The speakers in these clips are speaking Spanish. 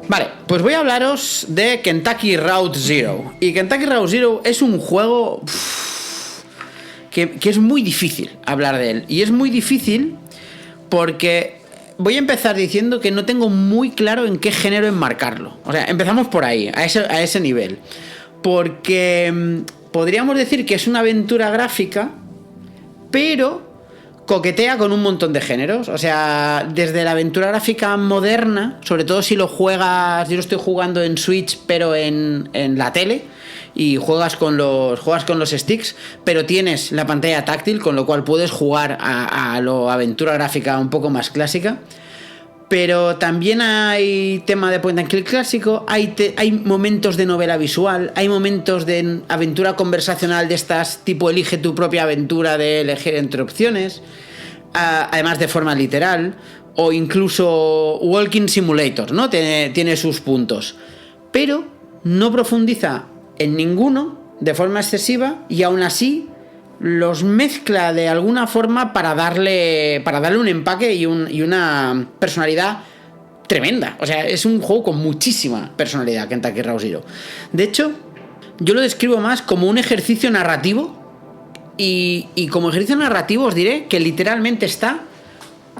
Vale, pues voy a hablaros de Kentucky Route Zero. Y Kentucky Route Zero es un juego que es muy difícil hablar de él. Y es muy difícil porque voy a empezar diciendo que no tengo muy claro en qué género enmarcarlo. O sea, empezamos por ahí, a ese nivel. Porque podríamos decir que es una aventura gráfica, pero coquetea con un montón de géneros. O sea, desde la aventura gráfica moderna, sobre todo si lo juegas, yo lo estoy jugando en Switch, pero en la tele, y juegas con los sticks, pero tienes la pantalla táctil, con lo cual puedes jugar a lo aventura gráfica un poco más clásica. Pero también hay tema de point and click clásico, hay momentos de novela visual, hay momentos de aventura conversacional de estas tipo elige tu propia aventura, de elegir entre opciones, además de forma literal, o incluso walking simulator, ¿no? Tiene sus puntos, pero no profundiza en ninguno de forma excesiva y aún así los mezcla de alguna forma para darle un empaque y una personalidad tremenda. O sea, es un juego con muchísima personalidad, Kentucky Route Zero. De hecho, yo lo describo más como un ejercicio narrativo, y como ejercicio narrativo os diré que literalmente está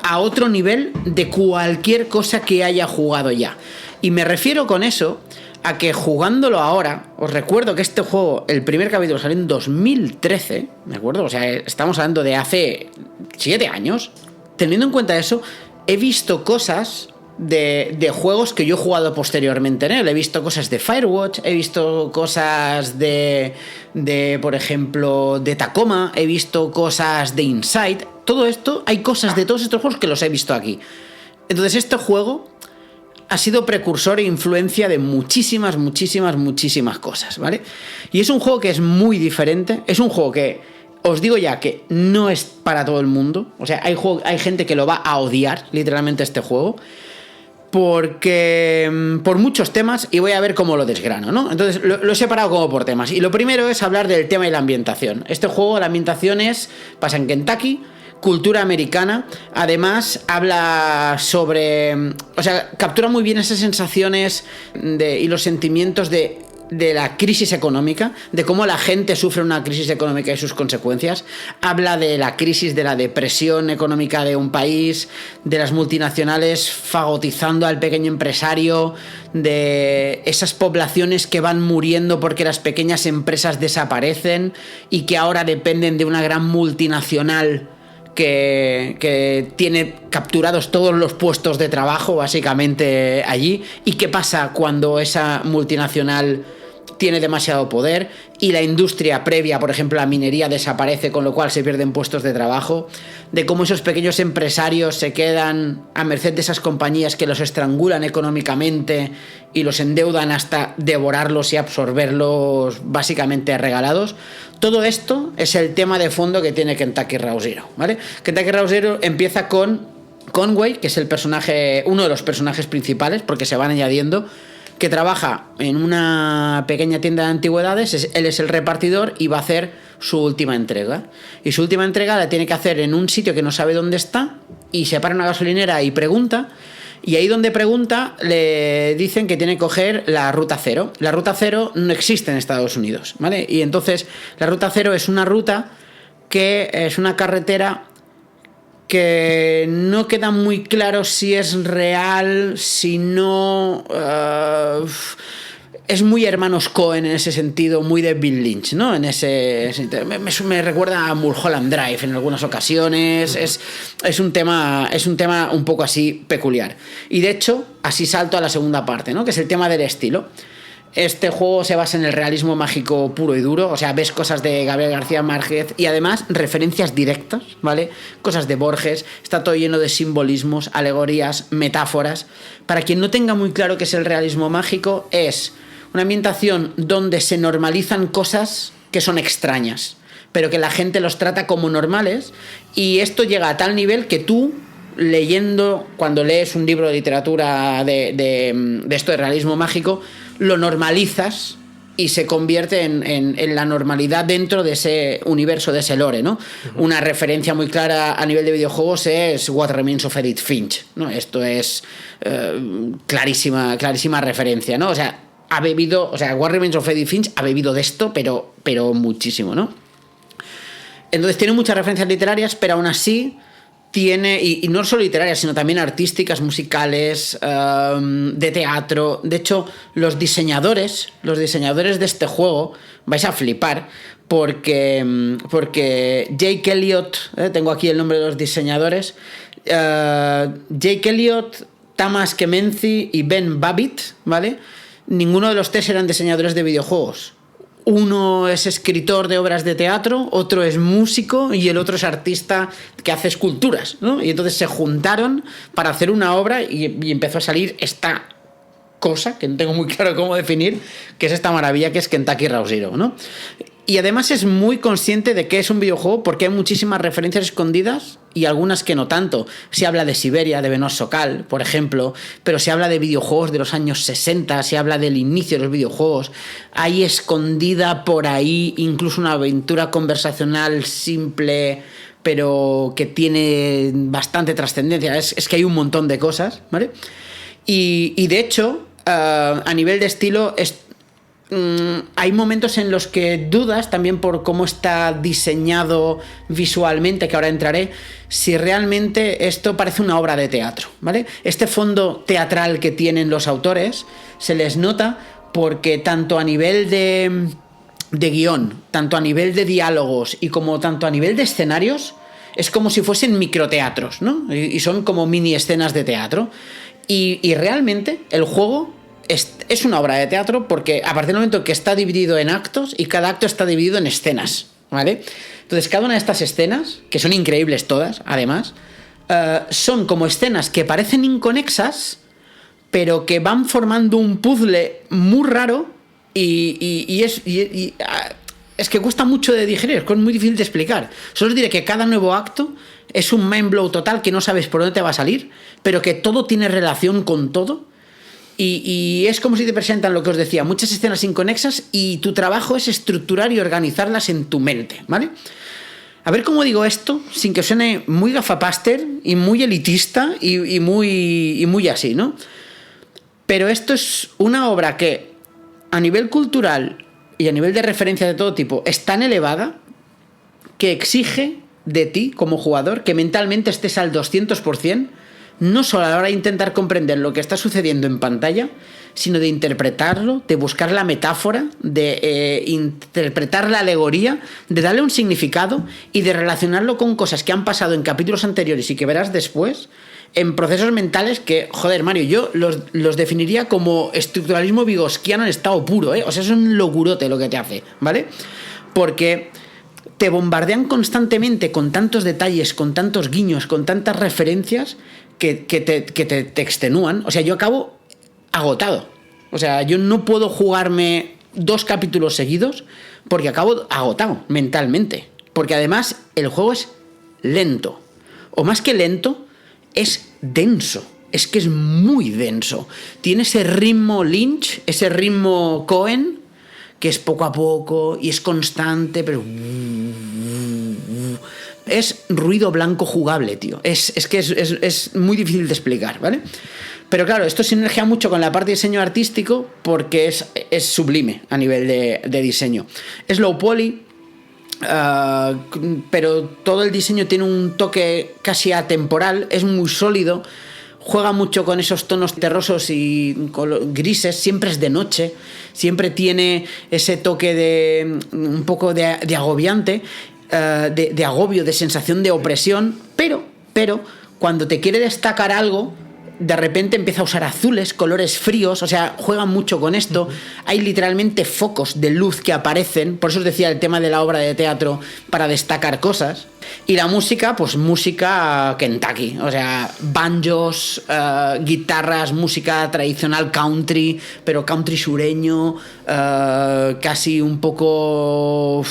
a otro nivel de cualquier cosa que haya jugado ya. Y me refiero con eso a que jugándolo ahora, os recuerdo que este juego, el primer capítulo salió en 2013, ¿de acuerdo? O sea, estamos hablando de hace 7 años. Teniendo en cuenta eso, he visto cosas de juegos que yo he jugado posteriormente en él. He visto cosas de Firewatch, he visto cosas de por ejemplo, de Tacoma, he visto cosas de Inside. Todo esto, hay cosas de todos estos juegos que los he visto aquí. Entonces, este juego ha sido precursor e influencia de muchísimas cosas, ¿vale? Y es un juego que es muy diferente, es un juego que, os digo ya, que no es para todo el mundo. O sea, hay gente que lo va a odiar, literalmente, este juego, porque por muchos temas, y voy a ver cómo lo desgrano, ¿no? Entonces, lo he separado como por temas. Y lo primero es hablar del tema y la ambientación. Este juego, la ambientación pasa en Kentucky, cultura americana. Además habla sobre, o sea, captura muy bien esas sensaciones y los sentimientos de la crisis económica, de cómo la gente sufre una crisis económica y sus consecuencias. Habla de la crisis, de la depresión económica de un país, de las multinacionales fagotizando al pequeño empresario, de esas poblaciones que van muriendo porque las pequeñas empresas desaparecen y que ahora dependen de una gran multinacional que tiene capturados todos los puestos de trabajo básicamente allí. ¿Y qué pasa cuando esa multinacional tiene demasiado poder y la industria previa, por ejemplo la minería, desaparece, con lo cual se pierden puestos de trabajo? De cómo esos pequeños empresarios se quedan a merced de esas compañías que los estrangulan económicamente y los endeudan hasta devorarlos y absorberlos básicamente regalados. Todo esto es el tema de fondo que tiene Kentucky Route Zero, ¿vale? Kentucky Route Zero empieza con Conway, que es uno de los personajes principales, porque se van añadiendo, que trabaja en una pequeña tienda de antigüedades. Él es el repartidor y va a hacer su última entrega. Y su última entrega la tiene que hacer en un sitio que no sabe dónde está, y se para en una gasolinera y pregunta. Y ahí donde pregunta le dicen que tiene que coger la ruta 0. La ruta 0 no existe en Estados Unidos, ¿vale? Y entonces la ruta 0 es una ruta que es una carretera que no queda muy claro si es real, si no. Es muy hermanos Coen en ese sentido, muy de Bill Lynch, ¿no? En ese sentido. Me recuerda a Mulholland Drive en algunas ocasiones. Es un tema un poco así peculiar. Y de hecho, así salto a la segunda parte, ¿no? Que es el tema del estilo. Este juego se basa en el realismo mágico puro y duro. O sea, ves cosas de Gabriel García Márquez y además referencias directas, ¿vale? Cosas de Borges. Está todo lleno de simbolismos, alegorías, metáforas. Para quien no tenga muy claro qué es el realismo mágico, es una ambientación donde se normalizan cosas que son extrañas, pero que la gente los trata como normales, y esto llega a tal nivel que tú, cuando lees un libro de literatura de esto de realismo mágico, lo normalizas y se convierte en la normalidad dentro de ese universo, de ese lore, ¿no? Una referencia muy clara a nivel de videojuegos es What Remains of Edith Finch, ¿no? Esto es clarísima referencia, ¿no? O sea, What Remains of Edith Finch ha bebido de esto, pero muchísimo, ¿no? Entonces tiene muchas referencias literarias, pero aún así tiene, y no solo literarias, sino también artísticas, musicales, de teatro. De hecho, los diseñadores de este juego, vais a flipar, porque Jake Elliott, tengo aquí el nombre de los diseñadores, Jake Elliott, Tamas Kemenzi y Ben Babbitt, ¿vale? Ninguno de los tres eran diseñadores de videojuegos. Uno es escritor de obras de teatro, otro es músico y el otro es artista que hace esculturas, ¿no? Y entonces se juntaron para hacer una obra y empezó a salir esta cosa, que no tengo muy claro cómo definir, que es esta maravilla que es Kentucky Route Zero, ¿no? Y además es muy consciente de que es un videojuego porque hay muchísimas referencias escondidas y algunas que no tanto. Se habla de Siberia, de Benos Sokal, por ejemplo, pero se habla de videojuegos de los años 60, se habla del inicio de los videojuegos. Hay escondida por ahí incluso una aventura conversacional simple, pero que tiene bastante trascendencia. Es que hay un montón de cosas, ¿vale? Y de hecho, a nivel de estilo, hay momentos en los que dudas también por cómo está diseñado visualmente, que ahora entraré, si realmente esto parece una obra de teatro, ¿vale? Este fondo teatral que tienen los autores se les nota porque tanto a nivel de guión, tanto a nivel de diálogos y como tanto a nivel de escenarios, es como si fuesen microteatros, ¿no? Y son como mini escenas de teatro. Y realmente el juego es una obra de teatro porque a partir del momento que está dividido en actos y cada acto está dividido en escenas, ¿vale? Entonces cada una de estas escenas, que son increíbles todas, además, son como escenas que parecen inconexas, pero que van formando un puzzle muy raro y es que cuesta mucho de digerir, es muy difícil de explicar. Solo os diré que cada nuevo acto es un mind blow total que no sabes por dónde te va a salir, pero que todo tiene relación con todo. Y es como si te presentan lo que os decía, muchas escenas inconexas y tu trabajo es estructurar y organizarlas en tu mente, ¿vale? A ver cómo digo esto sin que suene muy gafapaster y muy elitista y muy así, ¿no? Pero esto es una obra que a nivel cultural y a nivel de referencia de todo tipo es tan elevada que exige de ti como jugador que mentalmente estés al 200%, no solo a la hora de intentar comprender lo que está sucediendo en pantalla, sino de interpretarlo, de buscar la metáfora, de interpretar la alegoría, de darle un significado y de relacionarlo con cosas que han pasado en capítulos anteriores y que verás después, en procesos mentales que, joder, Mario, yo los definiría como estructuralismo vygotsiano en estado puro, ¿eh? O sea, es un locurote lo que te hace, ¿vale? Porque te bombardean constantemente con tantos detalles, con tantos guiños, con tantas referencias que te extenúan. O sea, yo acabo agotado. O sea, yo no puedo jugarme 2 capítulos seguidos porque acabo agotado mentalmente. Porque además el juego es lento. O más que lento, es denso. Es que es muy denso. Tiene ese ritmo Lynch, ese ritmo Cohen, que es poco a poco y es constante, pero es ruido blanco jugable, tío. Es que es muy difícil de explicar, ¿vale? Pero claro, esto sinergia mucho con la parte de diseño artístico porque es sublime a nivel de diseño. Es low poly, pero todo el diseño tiene un toque casi atemporal, es muy sólido, juega mucho con esos tonos terrosos y grises, siempre es de noche, siempre tiene ese toque de un poco de agobiante, de agobio, de sensación de opresión, pero cuando te quiere destacar algo, de repente empieza a usar azules, colores fríos, o sea, juegan mucho con esto. Hay literalmente focos de luz que aparecen, por eso os decía el tema de la obra de teatro para destacar cosas. Y la música, pues música Kentucky, o sea, banjos, guitarras, música tradicional country, pero country sureño, casi un poco,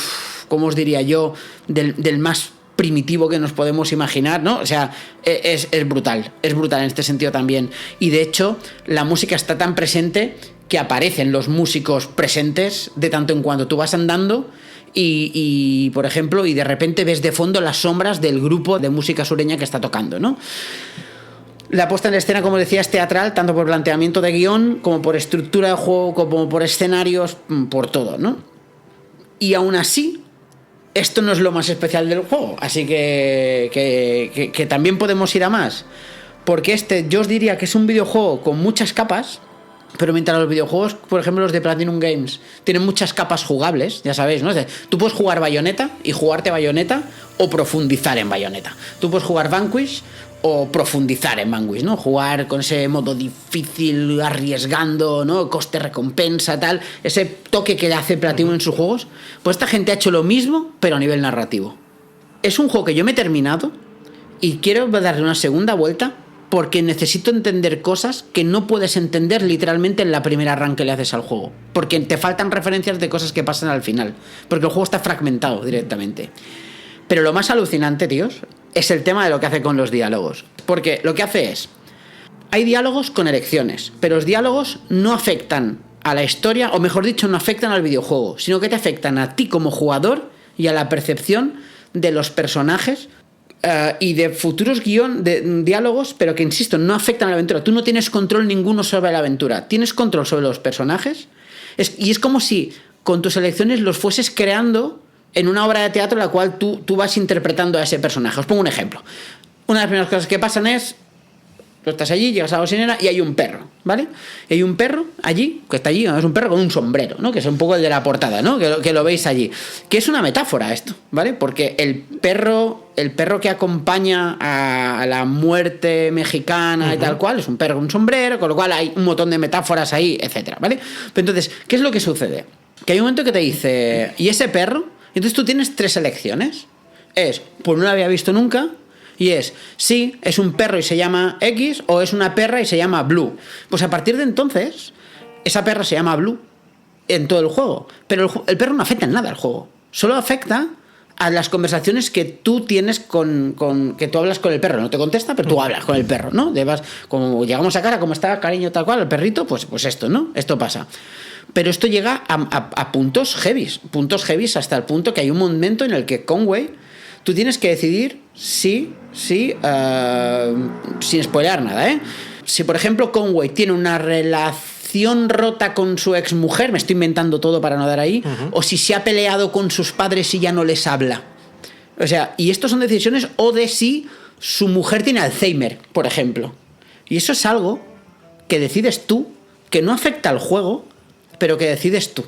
¿cómo os diría yo? Del más primitivo que nos podemos imaginar, ¿no? O sea, es brutal en este sentido también. Y de hecho, la música está tan presente que aparecen los músicos presentes de tanto en cuando. Tú vas andando y por ejemplo, y de repente ves de fondo las sombras del grupo de música sureña que está tocando, ¿no? La puesta en escena, como decía, es teatral, tanto por planteamiento de guión, como por estructura de juego, como por escenarios, por todo, ¿no? Y aún así, esto no es lo más especial del juego, así que también podemos ir a más. Porque yo os diría que es un videojuego con muchas capas, pero mientras los videojuegos, por ejemplo los de Platinum Games, tienen muchas capas jugables, ya sabéis, ¿no? Tú puedes jugar Bayonetta y jugarte Bayonetta o profundizar en Bayonetta. Tú puedes jugar Vanquish o profundizar en Vanquish, ¿no? Jugar con ese modo difícil, arriesgando, ¿no? Coste-recompensa, tal. Ese toque que le hace Platinum en sus juegos. Pues esta gente ha hecho lo mismo, pero a nivel narrativo. Es un juego que yo me he terminado y quiero darle una segunda vuelta porque necesito entender cosas que no puedes entender literalmente en la primera run que le haces al juego. Porque te faltan referencias de cosas que pasan al final. Porque el juego está fragmentado directamente. Pero lo más alucinante, tíos, es el tema de lo que hace con los diálogos. Porque lo que hace es... Hay diálogos con elecciones, pero los diálogos no afectan a la historia, o mejor dicho, no afectan al videojuego, sino que te afectan a ti como jugador y a la percepción de los personajes y de futuros diálogos, pero que, insisto, no afectan a la aventura. Tú no tienes control ninguno sobre la aventura. Tienes control sobre los personajes y es como si con tus elecciones los fueses creando en una obra de teatro en la cual tú vas interpretando a ese personaje. Os pongo un ejemplo. Una de las primeras cosas que pasan es... Tú estás allí, llegas a la cocinera y hay un perro, ¿vale? Y hay un perro allí, que está allí, es un perro con un sombrero, ¿no? Que es un poco el de la portada, ¿no? Que lo veis allí. Que es una metáfora esto, ¿vale? Porque el perro que acompaña a la muerte mexicana y tal cual, es un perro con un sombrero, con lo cual hay un montón de metáforas ahí, etcétera, ¿vale? Pero entonces, ¿qué es lo que sucede? Que hay un momento que te dice, ¿y ese perro? Y entonces tú tienes 3 elecciones. Pues no lo había visto nunca. Y sí, es un perro y se llama X, o es una perra y se llama Blue. Pues a partir de entonces, esa perra se llama Blue en todo el juego. Pero el perro no afecta en nada al juego. Solo afecta a las conversaciones que tú tienes que tú hablas con el perro. No te contesta, pero tú hablas con el perro, ¿no? Como llegamos a casa, como está, cariño, tal cual, el perrito, pues esto, ¿no? Esto pasa. Pero esto llega a puntos heavies hasta el punto que hay un momento en el que Conway, tú tienes que decidir sin spoilear nada, ¿eh? Si, por ejemplo, Conway tiene una relación rota con su exmujer, me estoy inventando todo para no dar ahí, o si se ha peleado con sus padres y ya no les habla. O sea, y esto son decisiones, o de si su mujer tiene Alzheimer, por ejemplo. Y eso es algo que decides tú, que no afecta al juego, pero que decides tú.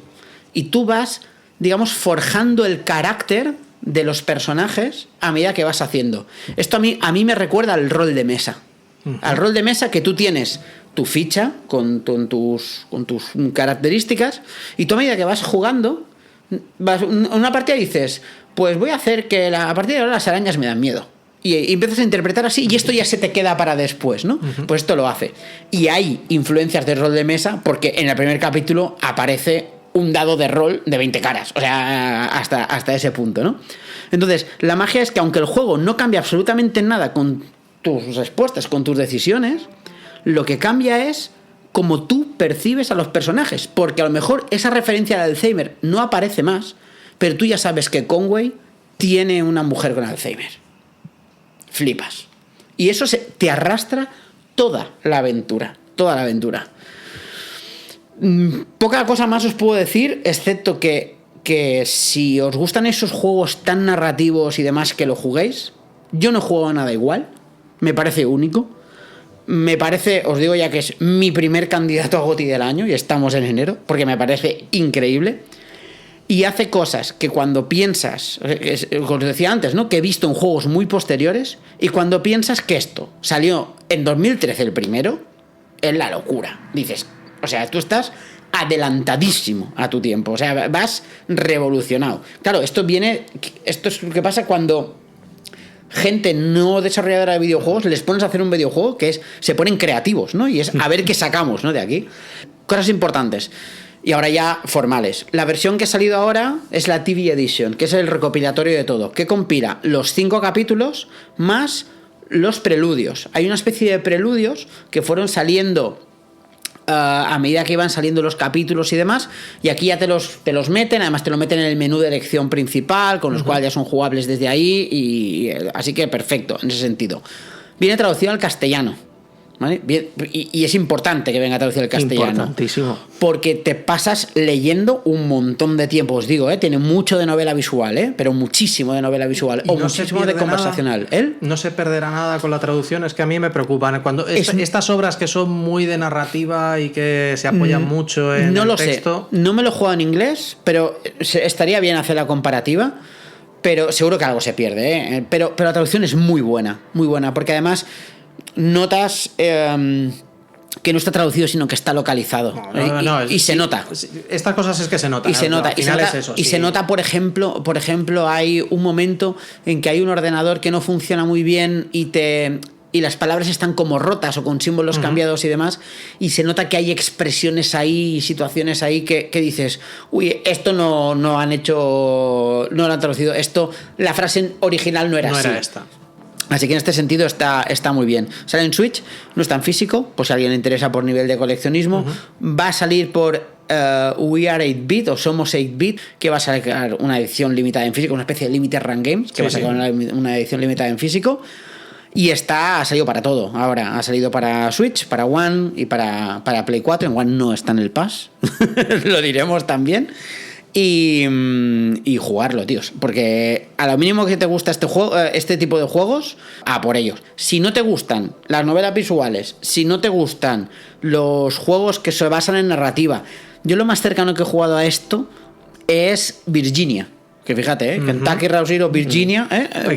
Y tú vas, digamos, forjando el carácter de los personajes a medida que vas haciendo. Esto a mí me recuerda al rol de mesa. Al rol de mesa, que tú tienes tu ficha con tus características, y tú a medida que vas jugando, en una partida dices, pues voy a hacer que a partir de ahora las arañas me dan miedo. Y empiezas a interpretar así, y esto ya se te queda para después, ¿no? Pues esto lo hace. Y hay influencias de rol de mesa, porque en el primer capítulo aparece un dado de rol de 20 caras. O sea, hasta ese punto, ¿no? Entonces, la magia es que aunque el juego no cambia absolutamente nada con tus respuestas, con tus decisiones, lo que cambia es cómo tú percibes a los personajes. Porque a lo mejor esa referencia al Alzheimer no aparece más, pero tú ya sabes que Conway tiene una mujer con Alzheimer. Flipas. Y eso te arrastra toda la aventura. Toda la aventura. Poca cosa más os puedo decir, excepto que si os gustan esos juegos tan narrativos y demás, que lo juguéis. Yo no juego a nada igual. Me parece único. Me parece, os digo ya que es mi primer candidato a GOTY del año, y estamos en enero, porque me parece increíble. Y hace cosas que cuando piensas, como os decía antes, ¿no? Que he visto en juegos muy posteriores, y cuando piensas que esto salió en 2013 el primero, es la locura. Dices, o sea, tú estás adelantadísimo a tu tiempo, o sea, vas revolucionado. Claro, esto es lo que pasa cuando gente no desarrolladora de videojuegos les pones a hacer un videojuego que se ponen creativos, ¿no? Y es a ver qué sacamos, ¿no? De aquí. Cosas importantes. Y ahora ya formales. La versión que ha salido ahora es la TV Edition, que es el recopilatorio de todo, que compila los 5 capítulos más los preludios. Hay una especie de preludios que fueron saliendo a medida que iban saliendo los capítulos y demás, y aquí ya te los meten, además te lo meten en el menú de elección principal, con los cuales ya son jugables desde ahí, y así que perfecto, en ese sentido. Viene traducido al castellano, ¿vale? Bien, y es importante que venga traducido al castellano. Importantísimo. Porque te pasas leyendo un montón de tiempo, os digo, tiene mucho de novela visual, pero muchísimo de novela visual, o no muchísimo de conversacional. No se perderá nada con la traducción, es que a mí me preocupan. Cuando estas obras que son muy de narrativa y que se apoyan mucho en el texto... No me lo he jugado en inglés, pero estaría bien hacer la comparativa. Pero seguro que algo se pierde, pero la traducción es muy buena, porque además notas que no está traducido, sino que está localizado. Y se nota. Estas cosas es que se nota. Y se nota. Se nota, por ejemplo, hay un momento en que hay un ordenador que no funciona muy bien y las palabras están como rotas o con símbolos cambiados y demás, y se nota que hay expresiones ahí y situaciones ahí que dices, uy, esto no lo han traducido, la frase original no era así. Esta. Así que en este sentido está muy bien. Sale en Switch, no está en físico, por si a alguien le interesa por nivel de coleccionismo. Va a salir por We Are 8-Bit o Somos 8-Bit, que va a sacar una edición limitada en físico, una especie de Limited Run Games, que va a sacar una edición limitada en físico. Y ha salido para todo. Ahora ha salido para Switch, para One y para Play 4. En One no está en el Pass. Lo diremos también. Y jugarlo, tíos. Porque a lo mínimo que te gusta este tipo de juegos, a por ellos. Si no te gustan las novelas visuales, si no te gustan los juegos que se basan en narrativa, yo lo más cercano que he jugado a esto es Virginia. Que fíjate, Kentucky Route Zero, Virginia,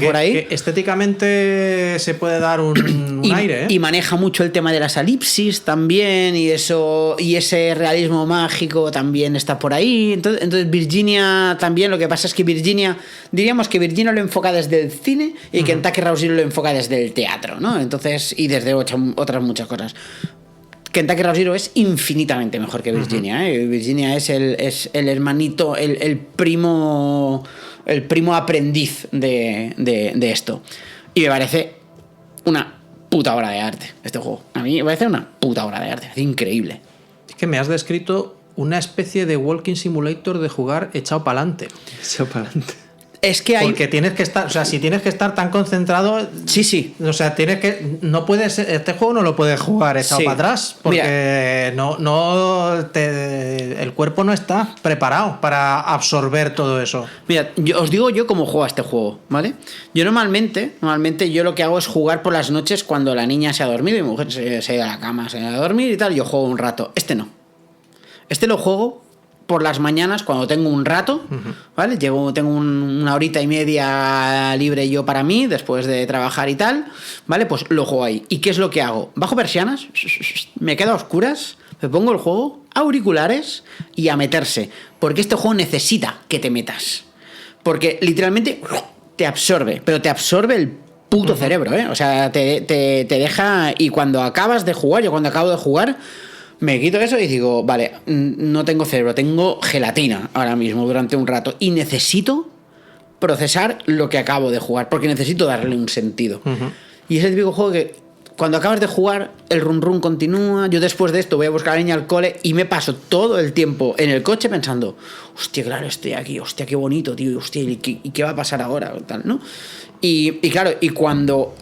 por ahí. Que estéticamente se puede dar un aire, Y maneja mucho el tema de las elipsis también, y ese realismo mágico también está por ahí. Entonces Virginia también, lo que pasa es que diríamos que Virginia lo enfoca desde el cine y Kentucky Route Zero lo enfoca desde el teatro, ¿no? Entonces, y desde otras muchas cosas. Kentucky Route Zero es infinitamente mejor que Virginia. Virginia es el hermanito, el primo aprendiz de esto. Y me parece una puta obra de arte este juego. A mí me parece una puta obra de arte. Es increíble. Es que me has descrito una especie de walking simulator de jugar echado para adelante. Es que porque tienes que estar, o sea, si tienes que estar tan concentrado, sí, o sea, no puedes, este juego no lo puedes jugar echado para atrás, porque el cuerpo no está preparado para absorber todo eso. Mira, os digo yo cómo juego a este juego, ¿vale? Yo normalmente yo lo que hago es jugar por las noches cuando la niña se ha dormido y mi mujer se ha ido a la cama, se ha ido a dormir y tal, yo juego un rato. No. Lo juego por las mañanas cuando tengo un rato, ¿vale? Tengo una horita y media libre yo para mí después de trabajar y tal, ¿vale? Pues lo juego ahí. ¿Y qué es lo que hago? Bajo persianas, me quedo a oscuras, me pongo el juego, auriculares y a meterse, porque este juego necesita que te metas, porque literalmente te absorbe, pero te absorbe el puto cerebro, ¿eh? O sea, te deja, y cuando acabas de jugar, yo cuando acabo de jugar me quito eso y digo, vale, no tengo cerebro, tengo gelatina ahora mismo durante un rato y necesito procesar lo que acabo de jugar, porque necesito darle un sentido. Y es el típico juego que cuando acabas de jugar el run run continúa. Yo después de esto voy a buscar a la niña al cole y me paso todo el tiempo en el coche pensando, hostia, claro, estoy aquí, hostia, qué bonito, tío, hostia, ¿y qué va a pasar ahora? Tal, ¿no? Y claro, y cuando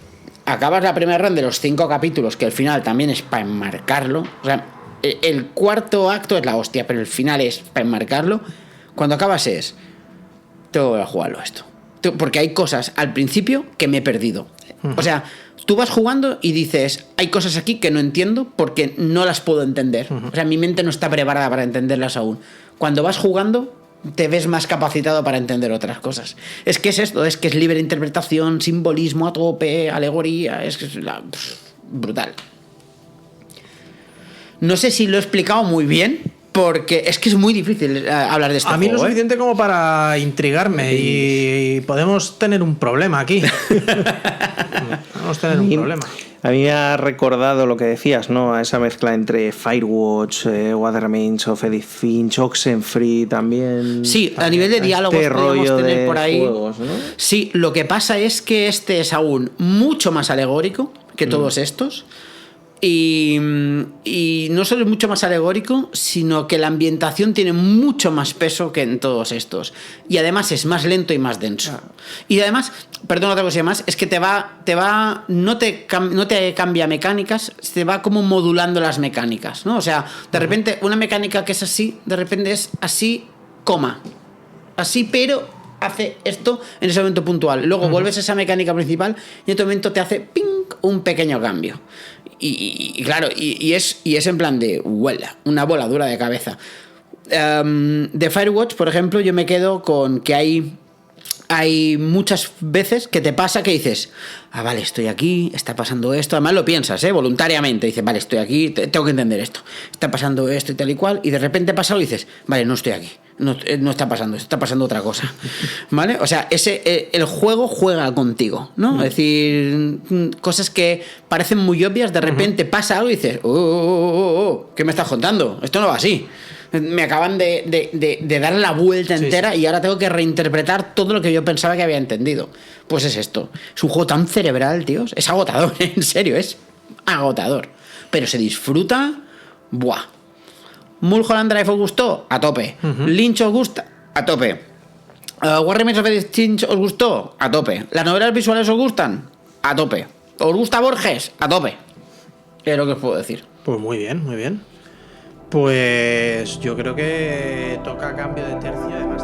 acabas la primera run de los 5 capítulos, que el final también es para enmarcarlo, o sea, el cuarto acto es la hostia, pero el final es para enmarcarlo. Cuando acabas tengo que volver a jugarlo esto, porque hay cosas al principio que me he perdido. O sea, tú vas jugando y dices, hay cosas aquí que no entiendo porque no las puedo entender. O sea, mi mente no está preparada para entenderlas aún. Cuando vas jugando te ves más capacitado para entender otras cosas. Es que es esto, es que es libre interpretación, simbolismo a tope, alegoría, brutal. No sé si lo he explicado muy bien, porque es que es muy difícil hablar de esto. A mí lo suficiente como para intrigarme y podemos tener un problema aquí. Podemos tener un problema. A mí me ha recordado lo que decías, ¿no? A esa mezcla entre Firewatch, What Remains of Edith Finch, Oxenfree también. Sí, a nivel de diálogos podríamos tener por ahí. Juegos, ¿no? Sí, lo que pasa es que este es aún mucho más alegórico que todos estos. Y no solo es mucho más alegórico, sino que la ambientación tiene mucho más peso que en todos estos. Y además es más lento y más denso. Y además, perdón, otra cosa más, es que no te cambia mecánicas, te va como modulando las mecánicas, ¿no? O sea, de repente una mecánica que es así, de repente es así, así, pero hace esto en ese momento puntual. Luego vuelves a esa mecánica principal y en otro momento te hace ¡ping! Un pequeño cambio. Y claro, y es en plan de huela, una voladura de cabeza. De Firewatch, por ejemplo, yo me quedo con que hay muchas veces que te pasa que dices, vale, estoy aquí, está pasando esto, además lo piensas, voluntariamente, dices, vale, estoy aquí, tengo que entender esto, está pasando esto y tal y cual, y de repente pasa algo y dices, vale, no estoy aquí, no está pasando esto, está pasando otra cosa, ¿vale? O sea, el juego juega contigo, ¿no? Es decir, cosas que parecen muy obvias, de repente pasa algo y dices, ¿qué me estás contando? Esto no va así. Me acaban de dar la vuelta entera y ahora tengo que reinterpretar todo lo que yo pensaba que había entendido. Pues es esto. Es un juego tan cerebral, tíos. Es agotador, en serio, es agotador. Pero se disfruta. ¡Buah! Mulholland Drive os gustó, a tope. Lynch os gusta, a tope. What Remains of Edith Finch os gustó, a tope. Las novelas visuales os gustan, a tope. ¿Os gusta Borges? A tope. Es lo que os puedo decir. Pues muy bien, muy bien. Pues yo creo que toca cambio de tercio, además.